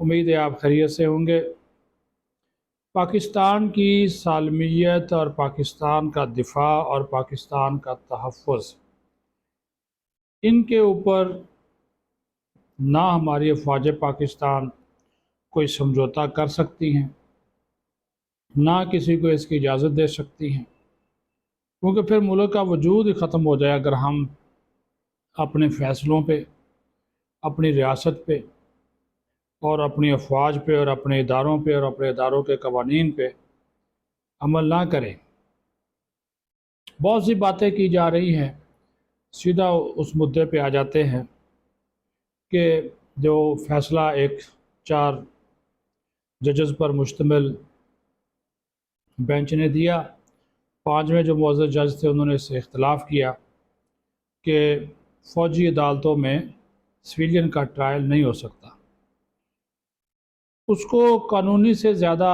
امید ہے آپ خیریت سے ہوں گے۔ پاکستان کی سالمیت اور پاکستان کا دفاع اور پاکستان کا تحفظ، ان کے اوپر نہ ہماری افواج پاکستان کوئی سمجھوتا کر سکتی ہیں، نہ کسی کو اس کی اجازت دے سکتی ہیں، کیونکہ پھر ملک کا وجود ہی ختم ہو جائے اگر ہم اپنے فیصلوں پہ، اپنی ریاست پہ اور اپنی افواج پہ اور اپنے اداروں پہ اور اپنے اداروں کے قوانین پہ عمل نہ کریں۔ بہت سی باتیں کی جا رہی ہیں، سیدھا اس مدعے پہ آ جاتے ہیں کہ جو فیصلہ ایک 4 ججز پر مشتمل بینچ نے دیا، 5ویں جو معزز جج تھے انہوں نے اس سے اختلاف کیا کہ فوجی عدالتوں میں سویلین کا ٹرائل نہیں ہو سکتا۔ اس کو قانونی سے زیادہ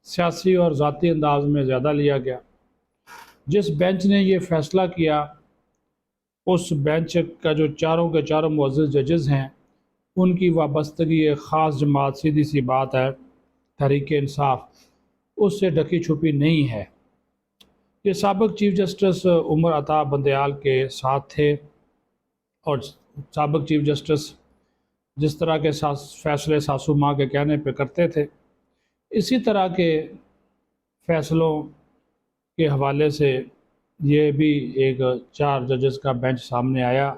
سیاسی اور ذاتی انداز میں زیادہ لیا گیا۔ جس بینچ نے یہ فیصلہ کیا، اس بینچ کا جو چاروں کے چاروں معزز ججز ہیں، ان کی وابستگی ایک خاص جماعت، سیدھی سی بات ہے، تحریک انصاف، اس سے ڈھکی چھپی نہیں ہے۔ یہ سابق چیف جسٹس عمر عطا بندیال کے ساتھ تھے، اور سابق چیف جسٹس جس طرح کے فیصلے ساسو ماں کے کہنے پہ کرتے تھے، اسی طرح کے فیصلوں کے حوالے سے یہ بھی ایک 4 ججز کا بینچ سامنے آیا۔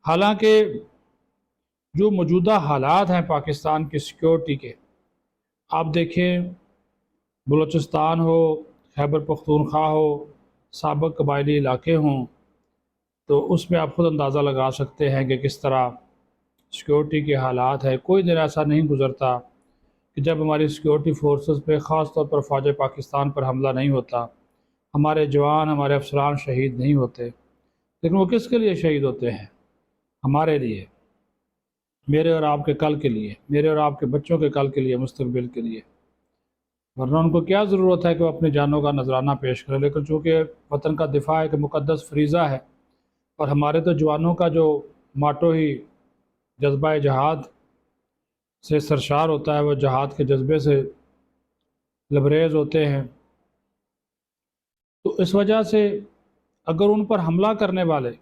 حالانکہ جو موجودہ حالات ہیں پاکستان کی سیکیورٹی کے، آپ دیکھیں بلوچستان ہو، خیبر پختونخوا ہو، سابق قبائلی علاقے ہوں، تو اس میں آپ خود اندازہ لگا سکتے ہیں کہ کس طرح سیکیورٹی کے حالات ہے۔ کوئی دن ایسا نہیں گزرتا کہ جب ہماری سیکیورٹی فورسز پہ، خاص طور پر فوج پاکستان پر حملہ نہیں ہوتا، ہمارے جوان، ہمارے افسران شہید نہیں ہوتے۔ لیکن وہ کس کے لیے شہید ہوتے ہیں؟ ہمارے لیے، میرے اور آپ کے کل کے لیے، میرے اور آپ کے بچوں کے کل کے لیے، مستقبل کے لیے۔ ورنہ ان کو کیا ضرورت ہے کہ وہ اپنی جانوں کا نذرانہ پیش کریں؟ لیکن چونکہ وطن کا دفاع ایک مقدس فریضہ ہے، اور ہمارے تو جوانوں کا جو ماٹو ہی جذبہ جہاد سے سرشار ہوتا ہے، وہ جہاد کے جذبے سے لبریز ہوتے ہیں، تو اس وجہ سے اگر ان پر حملہ کرنے والے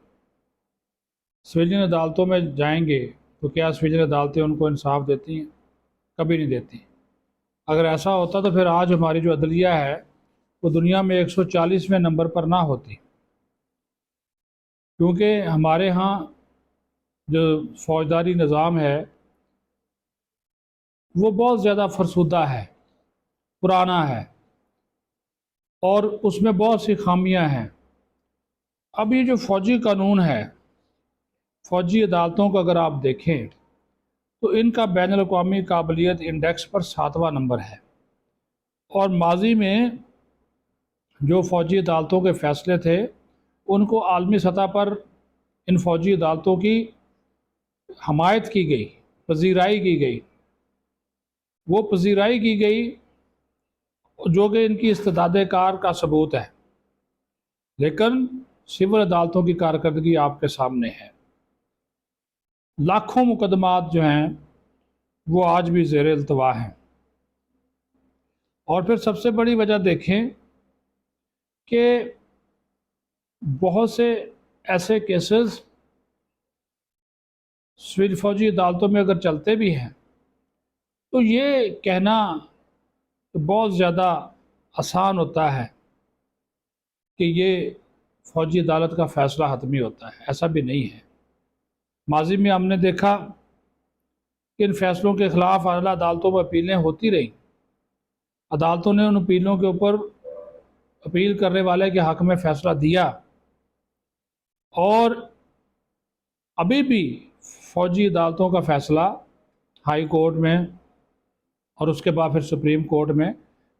سویلین عدالتوں میں جائیں گے تو کیا سویلین عدالتیں ان کو انصاف دیتی ہیں؟ کبھی نہیں دیتی۔ اگر ایسا ہوتا تو پھر آج ہماری جو عدلیہ ہے وہ دنیا میں 140ویں نمبر پر نہ ہوتی، کیونکہ ہمارے ہاں جو فوجداری نظام ہے وہ بہت زیادہ فرسودہ ہے، پرانا ہے، اور اس میں بہت سی خامیاں ہیں۔ اب یہ جو فوجی قانون ہے، فوجی عدالتوں کو اگر آپ دیکھیں تو ان کا بین الاقوامی قابلیت انڈیکس پر 7واں نمبر ہے، اور ماضی میں جو فوجی عدالتوں کے فیصلے تھے ان کو عالمی سطح پر ان فوجی عدالتوں کی حمایت کی گئی، پذیرائی کی گئی، وہ پذیرائی کی گئی جو کہ ان کی استعداد کار کا ثبوت ہے۔ لیکن سول عدالتوں کی کارکردگی آپ کے سامنے ہے۔ لاکھوں مقدمات جو ہیں وہ آج بھی زیر التوا ہیں۔ اور پھر سب سے بڑی وجہ دیکھیں کہ بہت سے ایسے کیسز سول فوجی عدالتوں میں اگر چلتے بھی ہیں تو یہ کہنا بہت زیادہ آسان ہوتا ہے کہ یہ فوجی عدالت کا فیصلہ حتمی ہوتا ہے۔ ایسا بھی نہیں ہے۔ ماضی میں ہم نے دیکھا کہ ان فیصلوں کے خلاف اعلیٰ عدالتوں میں اپیلیں ہوتی رہیں، عدالتوں نے ان اپیلوں کے اوپر اپیل کرنے والے کے حق میں فیصلہ دیا، اور ابھی بھی فوجی عدالتوں کا فیصلہ ہائی کورٹ میں اور اس کے بعد پھر سپریم کورٹ میں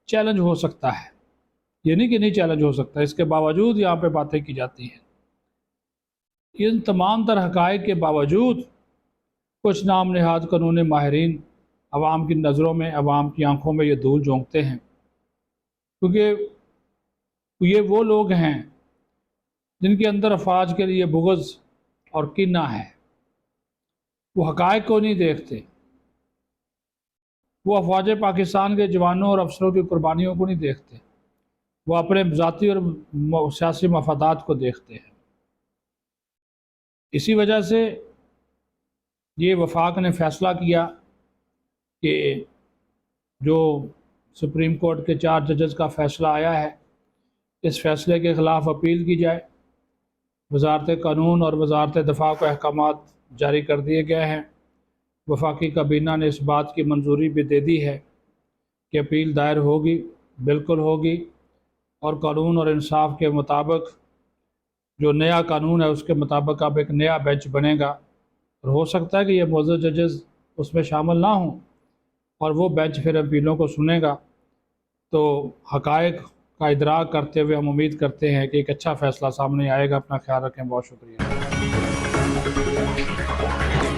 چیلنج ہو سکتا ہے۔ یہ نہیں کہ نہیں چیلنج ہو سکتا، اس کے باوجود یہاں پہ باتیں کی جاتی ہیں۔ ان تمام تر حقائق کے باوجود کچھ نام نہاد قانونی ماہرین عوام کی نظروں میں، عوام کی آنکھوں میں یہ دھول جھونکتے ہیں، کیونکہ یہ وہ لوگ ہیں جن کے اندر افواج کے لیے بغض اور کینہ ہے۔ وہ حقائق کو نہیں دیکھتے، وہ افواج پاکستان کے جوانوں اور افسروں کی قربانیوں کو نہیں دیکھتے، وہ اپنے ذاتی اور سیاسی مفادات کو دیکھتے ہیں۔ اسی وجہ سے یہ وفاق نے فیصلہ کیا کہ جو سپریم کورٹ کے 4 ججز کا فیصلہ آیا ہے، اس فیصلے کے خلاف اپیل کی جائے۔ وزارت قانون اور وزارت دفاع کو احکامات جاری کر دیے گئے ہیں۔ وفاقی کابینہ نے اس بات کی منظوری بھی دے دی ہے کہ اپیل دائر ہوگی، بالکل ہوگی، اور قانون اور انصاف کے مطابق جو نیا قانون ہے اس کے مطابق اب ایک نیا بینچ بنے گا، اور ہو سکتا ہے کہ یہ معزز ججز اس میں شامل نہ ہوں، اور وہ بینچ پھر اپیلوں کو سنے گا۔ تو حقائق کا ادراک کرتے ہوئے ہم امید کرتے ہیں کہ ایک اچھا فیصلہ سامنے آئے گا۔ اپنا خیال رکھیں، بہت شکریہ۔